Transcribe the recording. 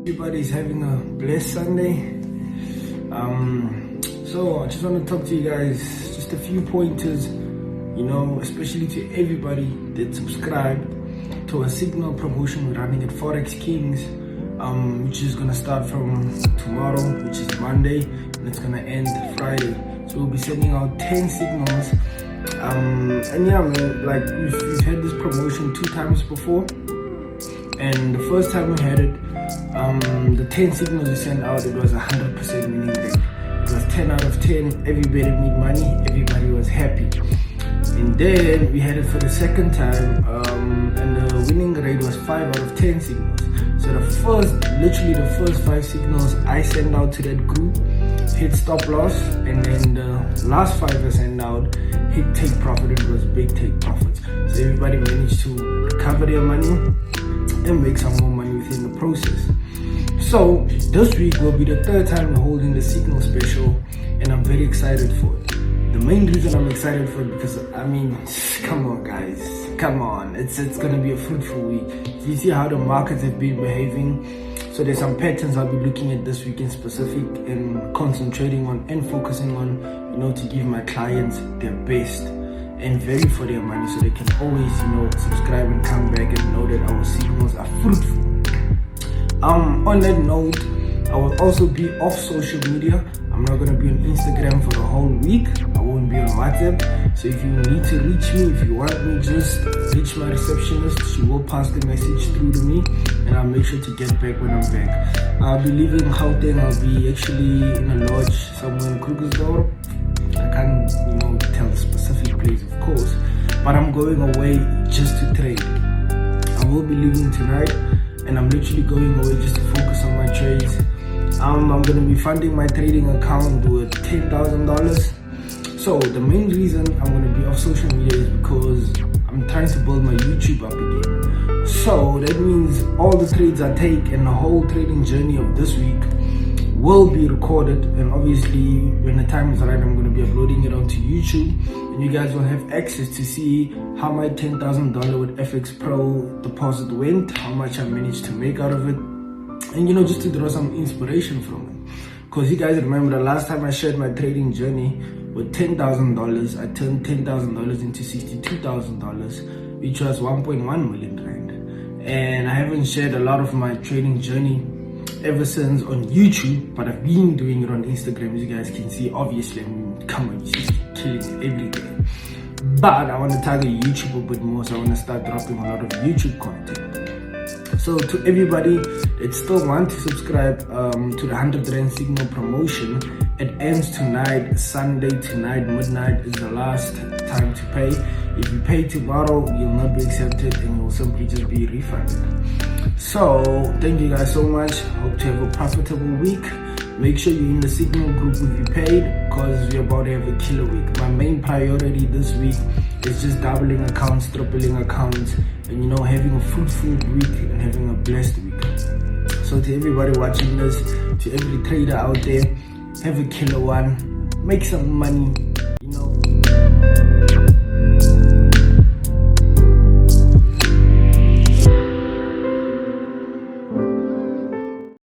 Everybody's having a blessed Sunday. So I just want to talk to you guys, just a few pointers, especially to everybody that subscribed to a signal promotion we're running at Forex Kings, which is going to start from tomorrow, which is Monday, and it's going to end Friday. So we'll be sending out 10 signals. And yeah, man, like we've had this promotion 2 times before, and the first time we had it, the 10 signals we sent out, it was 100% winning rate. It was 10 out of 10, everybody made money, everybody was happy. And then we had it for the second time, and the winning rate was 5 out of 10 signals. So literally the first 5 signals I sent out to that group hit stop loss, and then the last 5 I sent out hit take profit. It was big take profits. So everybody managed to recover their money and make some more money within the process. So this week will be the 3rd time we're holding the signal special, and I'm very excited for it. The main reason I'm excited for it because, come on guys, come on, it's gonna be a fruitful week. You see how the markets have been behaving. So there's some patterns I'll be looking at this week in specific and concentrating on and focusing on, to give my clients their best and value for their money, so they can always, subscribe and come back and know that our signals are fruitful. On that note, I will also be off social media. I'm not going to be on Instagram for the whole week. I won't be on WhatsApp. So if you need to reach me, if you want me, just reach my receptionist. She will pass the message through to me, and I'll make sure to get back when I'm back. I'll be leaving Gauteng. I'll be actually in a lodge somewhere in Krugersdorp. I can't, tell the specific place, of course, but I'm going away just to trade. I will be leaving tonight, and I'm literally going away just to focus on my trades. I'm going to be funding my trading account with $10,000. So the main reason I'm going to be off social media is because I'm trying to build my YouTube up again. So that means all the trades I take and the whole trading journey of this week will be recorded, and obviously when the time is right, I'm going to be uploading it onto YouTube, and you guys will have access to see how my $10,000 with FX Pro deposit went, how much I managed to make out of it, and just to draw some inspiration from it. Because you guys remember the last time I shared my trading journey with $10,000, I turned $10,000 into $62,000, which was 1.1 million rand. And I haven't shared a lot of my trading journey ever since on YouTube, but I've been doing it on Instagram, as you guys can see. Obviously, come on, she's killing it every day. But I want to target YouTube a bit more, so I want to start dropping a lot of YouTube content. So to everybody that still want to subscribe to the 100 Rand Signal promotion, it ends tonight, Sunday tonight, midnight is the last time to pay. If you pay tomorrow, you'll not be accepted and you'll simply just be refunded. So thank you guys so much. Hope to have a profitable week. Make sure you're in the signal group if you paid, because we're about to have a killer week. My main priority this week is just doubling accounts, tripling accounts, and having a fruitful week and having a blessed week. So to everybody watching this, to every trader out there, have a killer one, make some money,